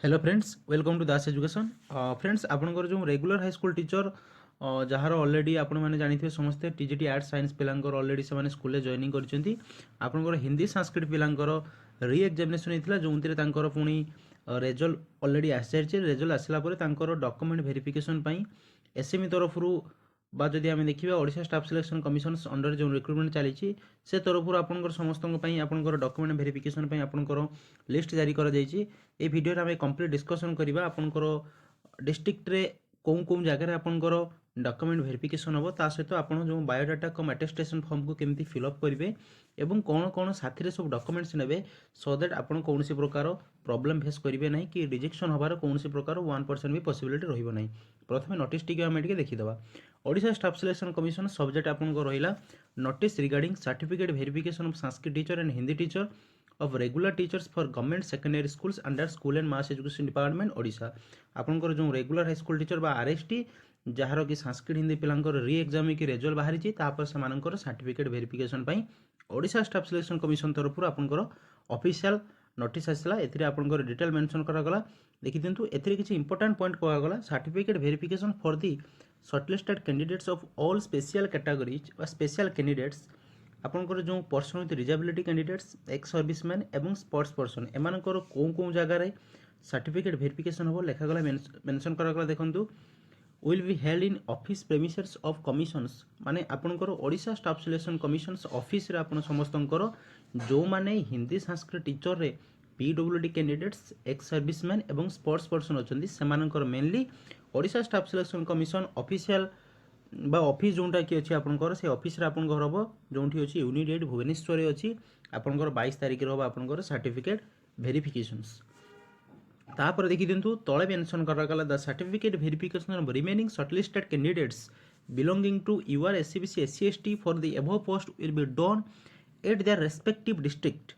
Hello friends, welcome to Das education. Friends, आपंकर जो regular high school teacher जार already आपण मैंने जानिथे समस्ते टीजीटी आर्ट साइंस पिलांकर ऑलरेडी से स्कूल जॉइनिंग करछंती। आपंकर हिंदी संस्कृत पिलांकर री एग्जामिनेशन होइतिला जोंतिरे तांकर पुणी रिजल्ट ऑलरेडी आसी सारिछे। रिजल्ट आसला परे तांकर डॉक्यूमेंट वेरिफिकेशन पई एसएमई तरफरु बा जदि आम देखा Odisha staff selection commission under जो रिक्रुटमेंट चली से तरफ आपंकर समस्त आपंकर डॉक्यूमेंट वेरिफिकेशन आपंकर लिस्ट जारी कर ए भिडियो आम कंप्लीट डिस्कसन करवा आपंकर डिस्ट्रिक्ट रे कौन कौन जगह आपंकर डॉक्यूमेंट वेरिफिकेशन हम ता सहित आप जो बायोडाटा कम अटेस्टेशन फॉर्म को केमती फिलअप करेंगे एवं कौन कौन साथी सब डॉक्यूमेंट्स ने सो दैट आप कौन प्रकार प्रॉब्लम फेस करेंगे ना कि रिजेक्शन हबार कौन प्रकार 1% भी पॉसिबिलिटी रहिबो नहीं। प्रथमे नोटिस टी आम देखीदे। Odisha staff selection commission subject आपको रहा notice regarding certificate verification of Sanskrit teacher and Hindi teacher of regular teachers for government secondary schools under school and mass education department Odisha. आपंकर जो रेगुलर हाई स्कूल टीचर बा आरएसटी जार कि संस्कृत हिंदी पिलांकर री exam की result बाहरी तापर से सर्टिफिकेट वेरिफिकेशन पई ओडिशा स्टाफ सिलेक्शन कमिशन तरफ आपंकर ऑफिशियल नोटिस आसला। एथिरे आपंकर डिटेल मेंशन करागला। देखि दिंतु एथिरे किछि इंपोर्टेंट पॉइंट कहगला certificate verification for the shortlisted candidates of all special categories व स्पेशल कैंडिडेट्स आपंकर जो person with disability candidates ex serviceman एवं स्पोर्ट्स पर्सन एमानकर कौन कौन जगार सर्टिफिकेट वेरिफिकेशन हम लेखागला मेंशन करागला। देखंतु will be held in office premises of commissions माने आपनकर Odisha staff selection commissions office रे आपन समस्तंकर जो माने हिंदी संस्कृत टीचर रे पीडब्ल्यूडी कैंडिडेट्स एक्स सर्विसमैन एवं स्पोर्ट्स पर्सन अछंती सेमानकर mainly Odisha staff selection commission official बा ऑफिस जोटा कि अच्छी आपंकर से ऑफिस आप घर हम जो अच्छी यूनिट 8 भुवनेश्वर अच्छी आपंकर 22 तारिख हम आपंकर सर्टिफिकेट वेरिफिकेशंस। तापर देखि दिंतु तले मेंशन करागला the certificate verification of remaining shortlisted candidates belonging to UR SCBC SC ST for the above post will be done at their respective district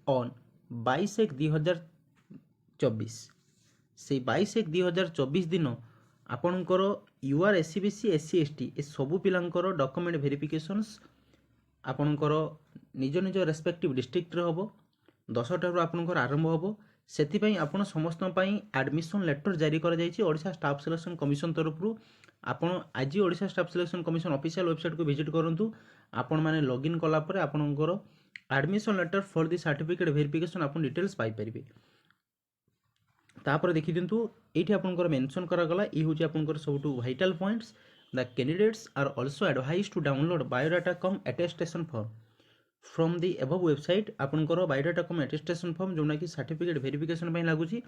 on 22/1/2024 से 22/1/2024 दिन आपणकर यूआर एससीबीसी एससी एसटी ए सबू पिलांकर डॉक्यूमेंट वेरिफिकेशंस आपणकर निज निज respective district रे हम 10 आपणकर आरंभ हम से आपण समस्त एडमिशन लेटर जारी कर ओडिशा स्टाफ सिलेक्शन कमिशन तरफ आपण आज Odisha staff selection commission official website को विजिट करूँ। आपण मैंने लॉगिन कलापर आपणकर admission letter for the certificate verification आप डिटेल्स पाइपर। तापर देखि दिंतु एठी आपनकर मेंशन करागला ई होची आपनकर सबटू vital points the candidates are also advise to download biodata cum attestation form from the above website आपनकर बायोडाटा कम अटेस्टेशन फॉर्म जोना कि सर्टिफिकेट वेरिफिकेशन पई लागुची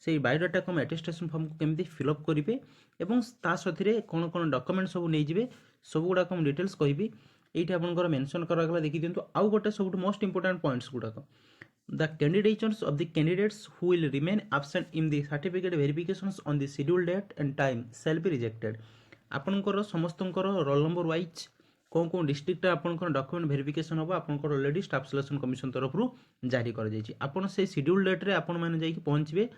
से बायोडाटा कम अटेस्टेशन फॉर्म को केमती फिलअप करिवे एवं ता साथीरे कोन कोन डॉक्यूमेंट सब नै जिवे सब गुडा कम डिटेल्स कहिबी एठी आपनकर मेंशन करागला। देखि दिंतु आउ गोटे सबटू मोस्ट इंपोर्टेंट पॉइंट्स गुडा The candidatures of the candidates who will remain absent in the certificate verifications on the scheduled date and time shall be rejected। आपनकर समस्तंकर रोल नंबर वाइज कौन कौन डिस्ट्रिक्ट आपनकर डॉक्यूमेंट वेरिफिकेशन हम आपनकर already staff selection commission तरफ जारी कर जाइछि। आपन से शेड्यूल डेट रे आपन माने जाई पहुंचबे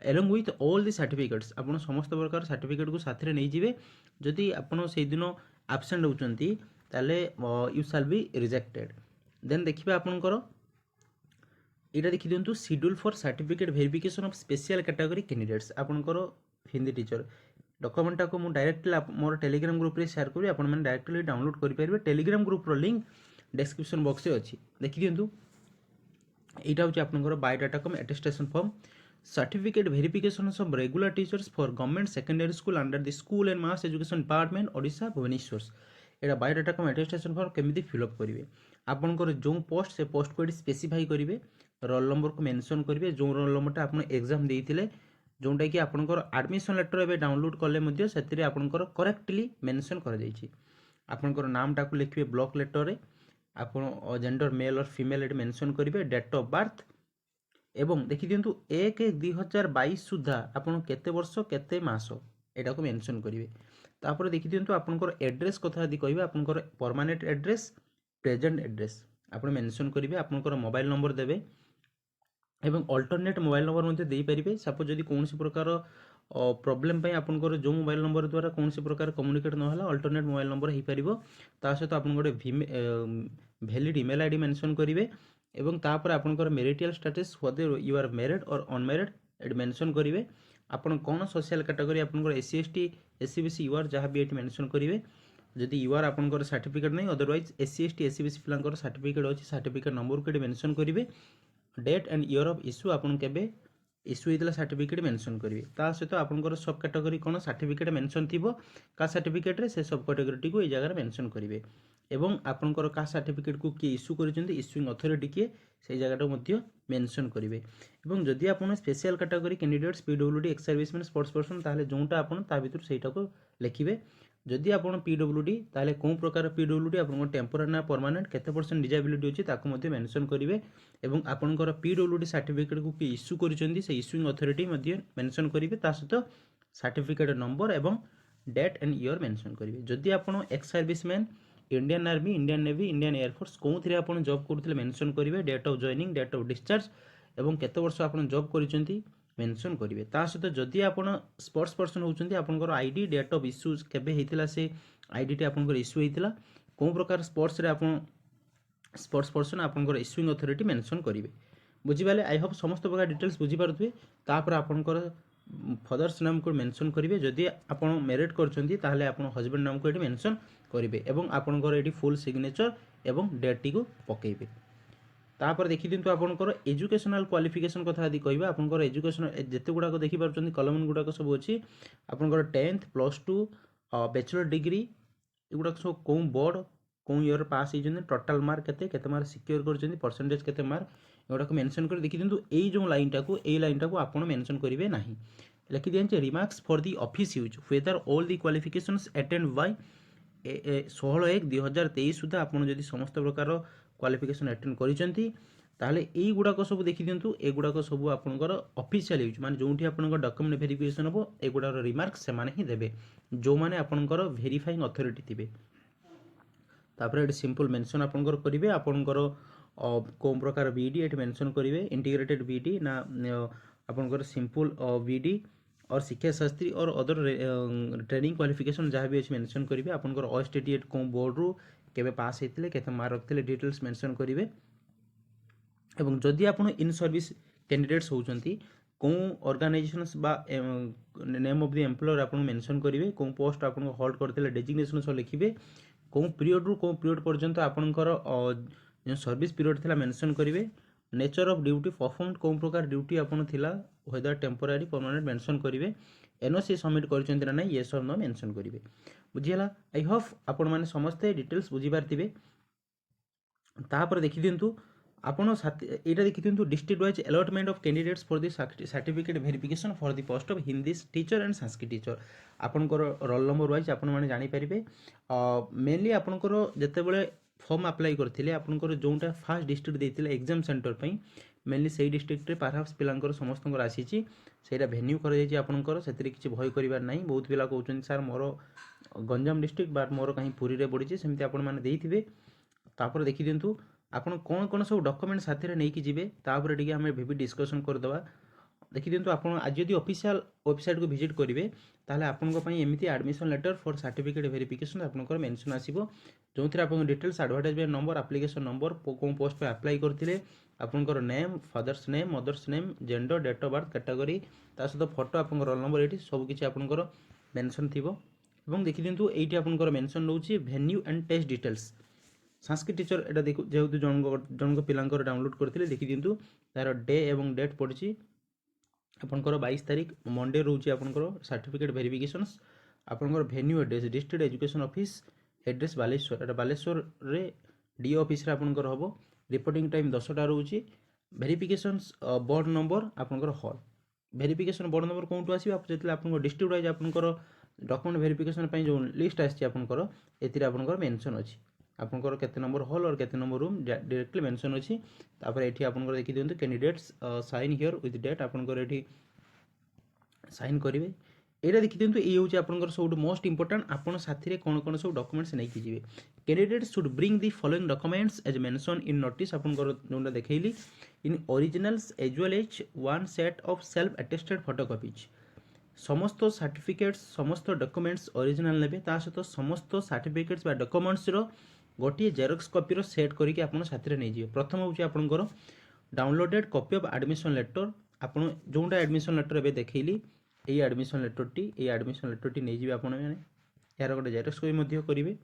along with all the certificates आपन समस्त प्रकार सर्टिफिकेट को साथरे नै जिवे। जदि आपन से दिन एब्सेंट होचंती ताले you shall be rejected. Then देखिबे आपनकर यहाँ देखी दिंतु schedule for certificate verification of special category candidates आपनकर हिंदी टीचर डॉक्यूमेंटा को मुझे डायरेक्टली मोर टेलीग्राम ग्रुप रे शेयर करी आपन डायरेक्टली डाउनलोड करेंगे। टेलीग्राम ग्रुप रो लिंक डिस्क्रिप्शन बॉक्स में अच्छी। देखी दिंतु यहाँ हूँ आपनकर biodata cum attestation form certificate verification of regular teachers for government secondary school under the school and mass education department Odisha Bhubaneswar. यहाँ बायोडाटा कम अटेस्टेशन फॉर्म केमी फिलअप करेंगे आपनकर जो पोस्ट से पोस्ट को स्पेसिफाई करेंगे रोल नंबर को मेंशन करेंगे जो रोल नंबर आप एग्जाम देते जोटा कि आपनकर एडमिशन लेटर एवं डाउनलोड कले से करेक्टली मेंशन कर नामटा को लिखिए ब्लॉक लेटर रे आपन जेंडर मेल और फीमेल ये मेंशन करेंगे डेट ऑफ बर्थ एवं देखि दिंतु 1/1/2022 सुधा आपन केते वर्ष केते मास एटा को मेंशन करेंगे। तापर देखि दिंतु आपनकर एड्रेस कथा यदि कहबे आपनकर परमानेंट एड्रेस प्रेजेंट एड्रेस आपन मेंशन करेंगे आपनकर मोबाइल नंबर देबे एवं अल्टरनेट मोबाइल नंबर मध्य दे पारिबे। सपोज जदि कौन प्रकार प्रॉब्लम पे आपनकर जो मोबाइल नंबर द्वारा कौन प्रकार कम्युनिकेट नहला अल्टरनेट मोबाइल नंबर हो पारिबो ता सहित आपन गोटे वैलिड ईमेल आईडी मेंशन करेंगे एवं तापर आपनकर marital status whether you are married और अनमैरिड एटी मेंशन करेंगे आपन कौन सोशल कैटेगरी आपन SC ST SC BC UR जहाँ भी ये मेंशन करेंगे जदि यूआर आपन सर्टिफिकेट नहीं otherwise SC ST SC BC पिलांकर सर्टिफिकेट अच्छी सर्टिफिकेट नंबर को मेंशन करेंगे date and year of issue आपन केबे इश्यू होता सर्टिफिकेट मेंशन करेंगे ता सहित आपंकर सब कैटेगरी कौन सर्टिफिकेट मेंशन थी का सर्टिफिकेट रे से सब कैटेगरी को ये जगह मेंशन करेंगे एवं आपंकर का सर्टिफिकेट को किए इश्यू कर इश्यूइंग अथॉरिटी किए से जगह मेंशन करेंगे एवं जदि आप special category candidates PWD ex serviceman sports person ताहले जोटा आपन ता भितर सेटा को लिखिबे जदि आपन पीडब्ल्यूडी ताहले कोन प्रकार पीडब्ल्यूडी आपन टेम्पोरारी ना परमानेंट केते परसेंट डिजेबिलिटी अछि ताको मध्ये मेंशन करेंगे एवं आपनकर पीडब्ल्यूडी सर्टिफिकेट को कि इश्यू करिसेंती से इश्यूइंग अथॉरिटी मध्ये मेंशन करेंगे ता सहित सर्टिफिकेट नंबर एवं डेट एंड ईयर मेंशन करेंगे जदि आपन ex serviceman Indian army Indian navy Indian air force कौन थी आप जॉब करुले मेंशन करेंगे date of joining date of discharge एवं केते वर्ष आप जॉब करिसेंती मेंशन करेंगे ता सहित जदि आप स्पोर्ट्स पर्सन होउचंती आपनकर आईडी डेट ऑफ इश्यूज केबे हेतिला से आईडी टी आपनकर इश्यू हेतिला कोन प्रकार स्पोर्ट्स रे आपन स्पोर्ट्स पर्सन आपनकर इश्यूइंग अथॉरिटी मेंशन करेंगे बुझिबाले आई होप समस्त प्रकार डिटेल्स बुझी पारुथबे तापर आपनकर फादर्स नाम को मेंशन करेंगे जदि आपन मैरिड करछंती ताहले आपन हस्बैंड नाम को एटी मेंशन करेंगे एवं आपनकर एटी फुल सिग्नेचर एवं डेट टी को पकेइबे तापर देखि दिंतु आपनकर एजुकेशनल क्वालिफिकेशन कथा यदि कहबा आपनकर एजुकेशन जेते गुडा को देखि पारुछंती कॉलम गुडा को सब अछि आपनकर 10th +2 बैचलर डिग्री एगुडा सब कोन बोर्ड कोन ईयर पास हिजन टोटल मार्क केते मार्क सिक्योर करछंती परसेंटेज केते मार्क एगुडा को मेंशन कर देखि दिंतु एई जो लाइन टा को आपन मेंशन करिवे नाही लिखि दियंचे remarks for the office use whether all the qualifications attend by 16/1/2023 सुधा आपन जदि समस्त प्रकार क्वालिफिकेशन अटेन्ड करिसेंती ताहले एई गुडा सब देखि दिंतु ए गुडा सब आपनकर ऑफिशियल यूज माने जोंठी आपनकर डॉक्यूमेंट वेरिफिकेशन हो ए गुडार रिमार्क से माने ही देबे जो माने आपनकर वेरीफाइंग अथॉरिटी थिबे तापर एट सिंपल मेंशन आपनकर करिवे आपनकर कोन प्रकार बीडी एट मेंशन करिवे इंटीग्रेटेड बीडी ना आपनकर सिंपल बीडी और शिक्षा शास्त्री और अदर ट्रेनिंग क्वालिफिकेशन जहाँ भी अच्छे मेंशन करेंगे आपनकर अस्टेट कौन बोर्ड रू केबे पास होते केते मार्क रखते डिटेल्स मेंशन करेंगे एवं जदि आप इन सर्विस कैंडिडेट्स होउचंती कौन ऑर्गेनाइजेशंस बा नेम ऑफ द एम्प्लॉयर आपन मेंशन करेंगे कौन पोस्ट आपन होल्ड करते डेजिग्नेशन सह लिखिबे कौन पीरियड रू कौन पीरियड पर्यंत आपनकर जो सर्विस पीरियड थिला मेंशन करेंगे नेचर ऑफ ड्यूटी परफॉर्म्ड कौन प्रकार ड्यूटी आपन थिला वेदर टेम्पोरारी परमानेंट मेंशन करेंगे एनओसी सबमिट करछंती ना नहीं यस और नो मेंशन करेंगे बुझियला आई होप आपण माने समस्त डिटेल्स बुझी पारथिबे तापर देखि दिंतु आपण एटा देखि दिंतु district wise allotment of candidates for the certificate verification for the post of Hindi teacher and Sanskrit teacher आपनकर रोल नंबर वाइज आपण माने जानि परिबे मेनली आपनकर जतेबेले फॉर्म अप्लाई करथिले आपनकर जोंटा फर्स्ट डिस्ट्रिक्ट देथिले एग्जाम सेंटर पई मेनली सेही डिस्ट्रिक्ट रे पारहाप्स पिलांकर समस्तंकर आसीची सेटा वेन्यू कर जायछि आपनकर सेतरी किछि भय करिवार नाही बहुत पिला कहउछन सर मोर गंजाम डिस्ट्रिक्ट बार मोर कहीं पुरी रे पड़िछि सेमति आपण माने देइथिबे तापर देखि दिंतु आपण कोन कोन सब डॉक्यूमेंट साथी रे नै कि जिवे तापर टिके हमें भी डिस्कशन कर दबा देखि दिंतु आपण आज यदि ऑफिशियल वेबसाइट को विजिट करिवे ताहले आपनको पई एमिति admission letter for certificate verification आपनकर मेंशन आसीबो जोंथि आपन details advertisement number application number कोन पोस्ट पे अप्लाई करथिले आपनकर name father's name mother's name gender date of birth category ता सहित फोटो आपनकर रोल नंबर एठी सब किछि आपनकर मेंशन थिबो एवं देखि दिंतु एठी आपनकर मेंशन रहउछि venue and test details Sanskrit teacher एटा देखु जेहेतु जन पिलांकर डाउनलोड करथिले देखि दिंतु तार डे एवं डेट पड़छि आपनकर 22 तारिख मंडे रहउछि आपनकर सर्टिफिकेट वेरिफिकेशंस आपनकर venue address district education office address Baleshwar एटा बालेश्वर रे डी ऑफिस रे आपनकर हबो रिपोर्टिंग टाइम 10 टा रहउछि वेरिफिकेशंस बोर्ड नंबर आपनकर हॉल वेरिफिकेशन बोर्ड नंबर कोंटू आसी आप जेतले आपनकर डिस्ट्रिक्ट वाइज आपनकर डॉक्यूमेंट वेरिफिकेशन पई जो लिस्ट आछि आपनकर एतिरे आपनकर मेंशन अछि आपनकर केते नंबर हॉल और केते नंबर रूम डायरेक्टली मेंशन अछि तापर एठी आपनकर देखि दियंतु candidates sign here with date आपनकर एठी साइन करिवे एटा देखि दियंतु ए होछि आपनकर सब मोस्ट इंपोर्टेंट आपन साथी रे कोन कोन सब डॉक्यूमेंट्स नै कि जिवे candidates should bring the following documents as mentioned in notice आपनकर जोंडा देखैली in originals as well as one set of self attested photocopies समस्त सर्टिफिकेट्स समस्त डॉक्यूमेंट्स ओरिजिनल नेबे ता सहित समस्त सर्टिफिकेट्स बा डॉक्यूमेंट्स रो गोटे जेरॉक्स कॉपी रो सेट करिके आपन साथी रे नै जिवे प्रथम होछि आपनकर downloaded copy of admission letter ଆପଣ जोटा एडमिशन लेटर एबे देखैली एई एडमिशन लेटरटी नहीं जिवे आपण माने यार गोटे जेरक्स कपि मध्य करिवे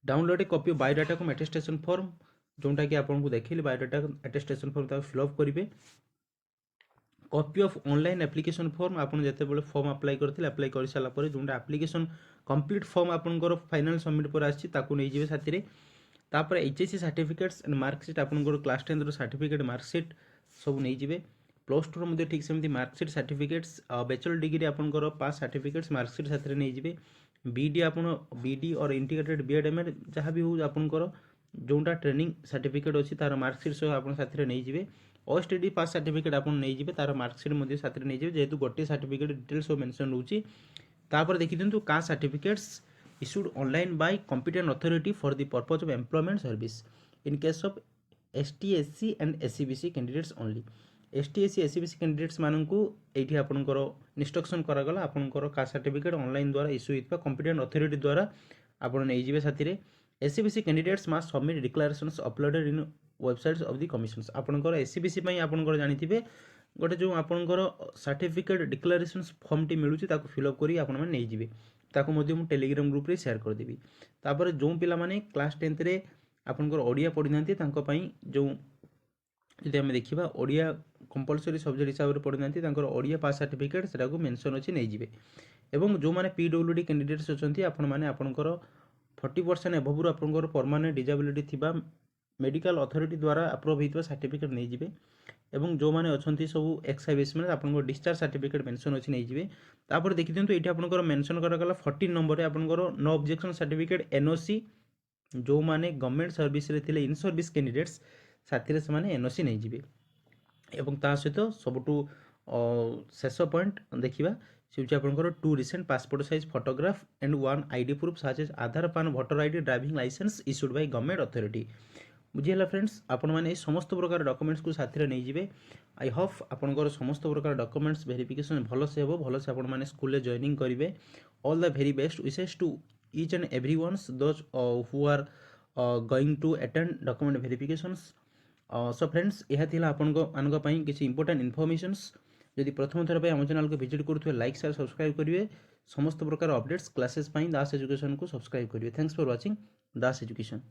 download A copy of biodata को अटेस्टेशन फॉर्म जोटा कि आपको देखैली बायोडाटा अटेस्टेशन फॉर्म ता फिलअप करिवे copy of online application form आपन जते बेले फॉर्म अप्लाई करथिले अप्लाई कर साला परे जोटा एप्लिकेशन कंप्लीट फॉर्म आपनकर फाइनल सबमिट पर आछि ताकू नै जिवे साथी रे तापर एचएससी सर्टिफिकेट्स एंड मार्कशीट आपनकर क्लास 10 रो सर्टिफिकेट मार्कशीट सब नै जिवे प्लस 2 रो मध्ये ठीक सेमती मार्कशीट सर्टिफिकेट्स बैचलर डिग्री आपनकर पास सर्टिफिकेट्स मार्कशीट साथी रे नै जिवे बीडी आपन बीडी और इंटीग्रेटेड बीएड एमएड जहाँ भी हो आपनकर जोटा ट्रेनिंग सर्टिफिकेट अच्छी तार मार्कशीट सह आपन साथी रे नै जिवे ओएसटीडी पास सर्टिफिकेट आपन नै जिवे तार मार्कशीट मध्ये साथी रे नै जिवे जेहेतु गोटे सर्टिफिकेट डिटेल्स सब मेंशन होउची तापर देखि दिंतु caste certificates issued online by competent authority for the purpose of employment service in case of STSC and SCBC candidates only STSC SCBC candidates माननकु एठी आपनकर इंस्ट्रक्शन करा गला आपनकर कास्ट सर्टिफिकेट ऑनलाइन द्वारा इश्यू हितबा competent authority द्वारा आपन नै जिवे साथी रे SCBC candidates must submit declarations uploaded in websites of the commissions आपनकर SCBC पई आपनकर जानिथिबे गोटे जो आपनकर सर्टिफिकेट डिक्लेरेशंस फॉर्म टी मिलुची ताको फिल अप करी आपन माने नै जिवे ताको मध्य मु टेलीग्राम ग्रुप रे शेयर कर देबी तापर जो पिला माने क्लास 10th रे आपनकर ओडिया पढि नांती तांको पई जो यदि हम देखिबा ओडिया कंपलसरी सब्जेक्ट हिसाब रे पढि नांती तांकर ओडिया पास सर्टिफिकेट सेटा को मेंशन अछि नै जिवे एवं जो माने पीडब्ल्यूडी कैंडिडेट्स अछंती आपन माने आपनकर 40% एबव रो आपनकर परमानेंट डिसेबिलिटी थिबा मेडिकल अथॉरिटी द्वारा अप्रूव हितबा सर्टिफिकेट नै जिवे एवं जो माने अछंती सब एक्सआईबीएस में आपनको डिस्चार्ज सर्टिफिकेट मेंशन अछि नै जिवे तापर देखि दियंतु एठी आपनकर मेंशन करा गला 14 नंबर रे आपनकर नो ऑब्जेक्शन सर्टिफिकेट एनओसी जो माने गवर्नमेंट सर्विस रे थिले इन सर्विस कैंडिडेट्स साथी रे से माने एनओसी नै जिवे एवं ता सहित सबटू शेष पॉइंट देखिबा से आपनकर 2 recent passport size photograph and 1 ID proof such as Aadhaar PAN voter ID driving licence issued by government authority बुझीला फ्रेंड्स आपण माने समस्त प्रकार डॉक्यूमेंट्स को साथी रे नै जिवे आई होप आपनकर समस्त प्रकार डॉक्यूमेंट्स वेरिफिकेशन भलो से हेबो भलो से आपण माने स्कूल ले जॉइनिंग करिवे all the very best wishes to each and everyone's those who are going to attend document verifications so friends यह थिला आपनको मानक पई किछि इंपोर्टेंट इन्फॉर्मेशंस यदि प्रथम थर पे हम चैनल को विजिट करथुवे लाइक शेयर सब्सक्राइब करिवे समस्त प्रकार अपडेट्स क्लासेस पई दास एजुकेशन को सब्सक्राइब करिवे thanks for watching Das education.